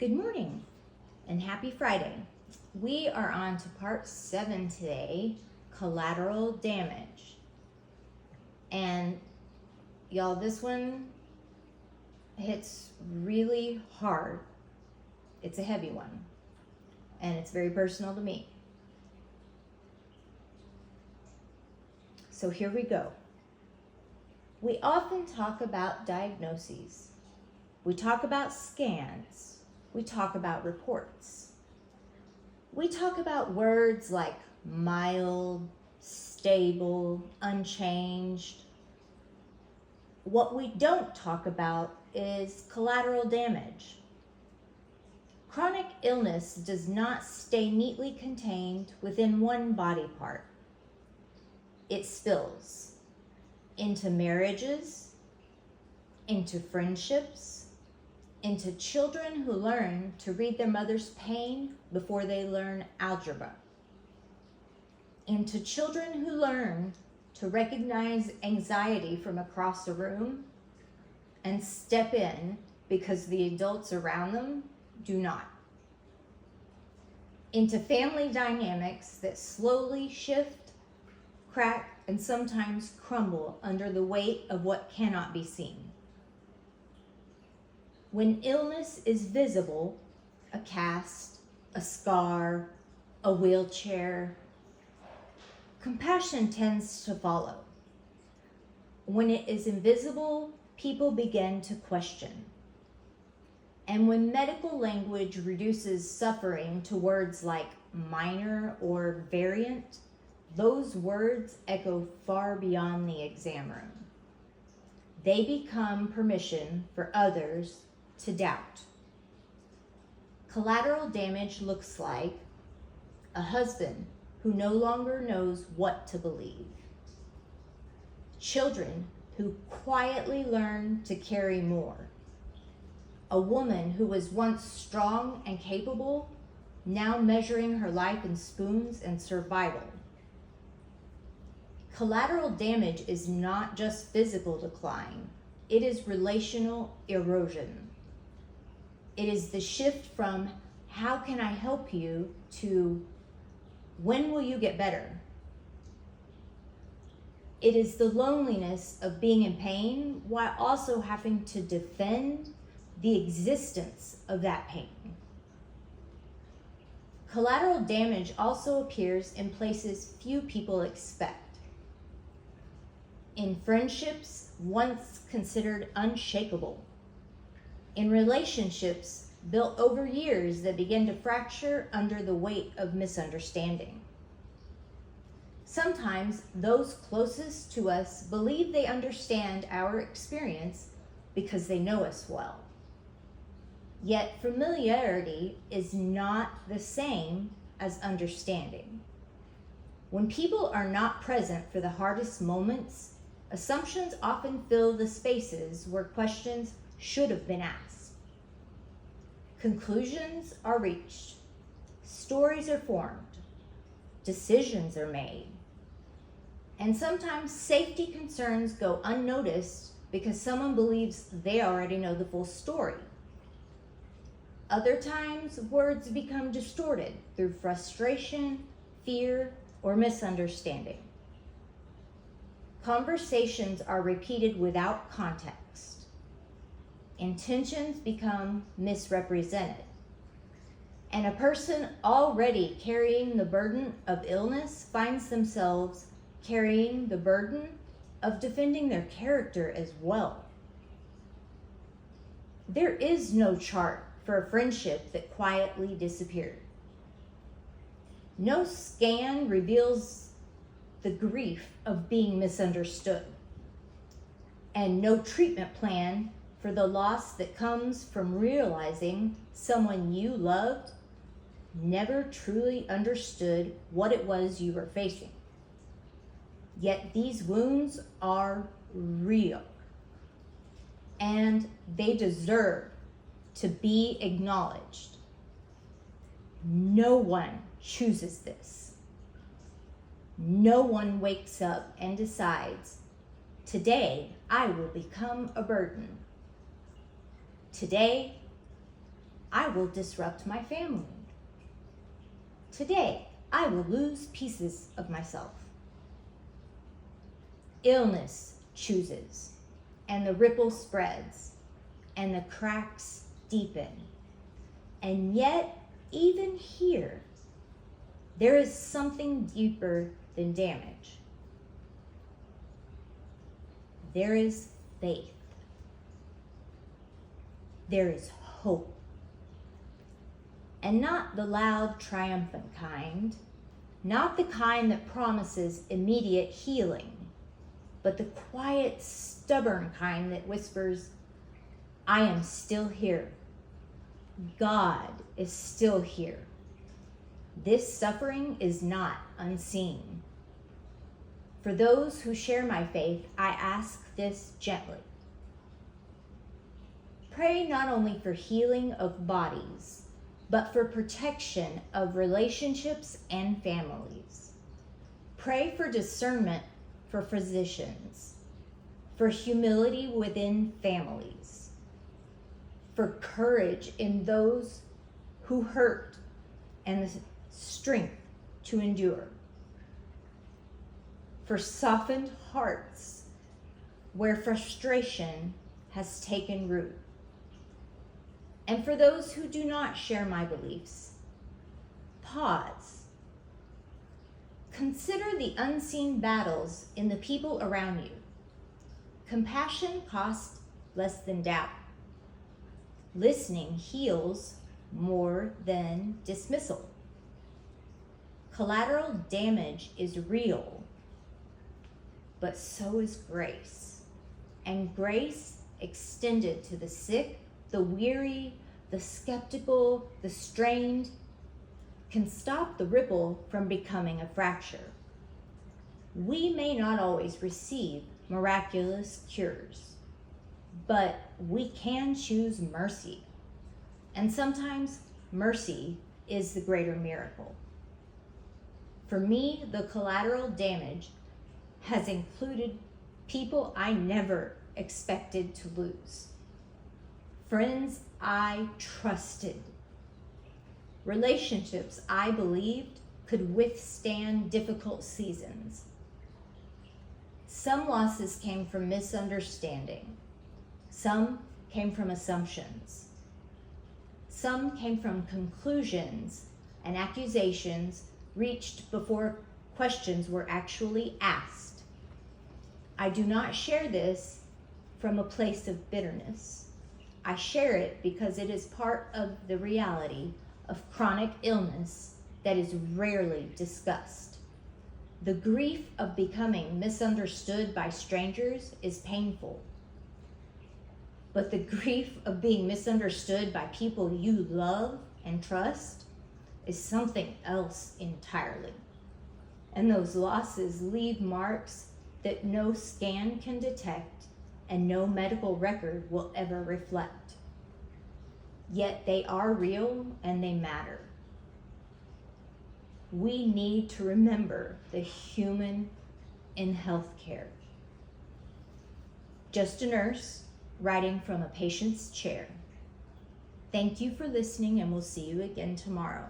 Good morning and happy Friday. We are on to part 7 today, collateral damage. And y'all, this one hits really hard. It's a heavy one and it's very personal to me. So here we go. We often talk about diagnoses. We talk about scans. We talk about reports. We talk about words like mild, stable, unchanged. What we don't talk about is collateral damage. Chronic illness does not stay neatly contained within one body part. It spills into marriages, into friendships, into children who learn to read their mother's pain before they learn algebra, into children who learn to recognize anxiety from across the room and step in because the adults around them do not, into family dynamics that slowly shift, crack, and sometimes crumble under the weight of what cannot be seen. When illness is visible, a cast, a scar, a wheelchair, compassion tends to follow. When it is invisible, people begin to question. And when medical language reduces suffering to words like minor or variant, those words echo far beyond the exam room. They become permission for others to doubt. Collateral damage looks like a husband who no longer knows what to believe, children who quietly learn to carry more, a woman who was once strong and capable, now measuring her life in spoons and survival. Collateral damage is not just physical decline, it is relational erosion. It is the shift from how can I help you to when will you get better? It is the loneliness of being in pain while also having to defend the existence of that pain. Collateral damage also appears in places few people expect. In friendships once considered unshakable. In relationships built over years that begin to fracture under the weight of misunderstanding. Sometimes those closest to us believe they understand our experience because they know us well. Yet familiarity is not the same as understanding. When people are not present for the hardest moments, assumptions often fill the spaces where questions should have been asked. Conclusions are reached, stories are formed, decisions are made, and sometimes safety concerns go unnoticed because someone believes they already know the full story. Other times, words become distorted through frustration, fear, or misunderstanding. Conversations are repeated without context. Intentions become misrepresented. And a person already carrying the burden of illness finds themselves carrying the burden of defending their character as well. There is no chart for a friendship that quietly disappeared. No scan reveals the grief of being misunderstood, and no treatment plan for the loss that comes from realizing someone you loved never truly understood what it was you were facing. Yet these wounds are real, and they deserve to be acknowledged. No one chooses this. No one wakes up and decides, today I will become a burden. Today I will disrupt my family. Today, I will lose pieces of myself. Illness chooses, and the ripple spreads, and the cracks deepen. And yet, even here, there is something deeper than damage. There is faith. There is hope. And not the loud, triumphant kind, not the kind that promises immediate healing, but the quiet, stubborn kind that whispers, I am still here. God is still here. This suffering is not unseen. For those who share my faith, I ask this gently. Pray not only for healing of bodies, but for protection of relationships and families. Pray for discernment for physicians, for humility within families, for courage in those who hurt and the strength to endure, for softened hearts where frustration has taken root, and for those who do not share my beliefs. Pause. Consider the unseen battles in the people around you. Compassion costs less than doubt. Listening heals more than dismissal. Collateral damage is real, but so is grace. And grace extended to the sick, the weary, the skeptical, the strained, can stop the ripple from becoming a fracture. We may not always receive miraculous cures, but we can choose mercy. And sometimes mercy is the greater miracle. For me, the collateral damage has included people I never expected to lose, friends I trusted, relationships I believed could withstand difficult seasons. Some losses came from misunderstanding. Some came from assumptions. Some came from conclusions and accusations reached before questions were actually asked. I do not share this from a place of bitterness. I share it because it is part of the reality of chronic illness that is rarely discussed. The grief of becoming misunderstood by strangers is painful, but the grief of being misunderstood by people you love and trust is something else entirely. And those losses leave marks that no scan can detect and no medical record will ever reflect. Yet they are real and they matter. We need to remember the human in healthcare. Just a nurse writing from a patient's chair. Thank you for listening, and we'll see you again tomorrow.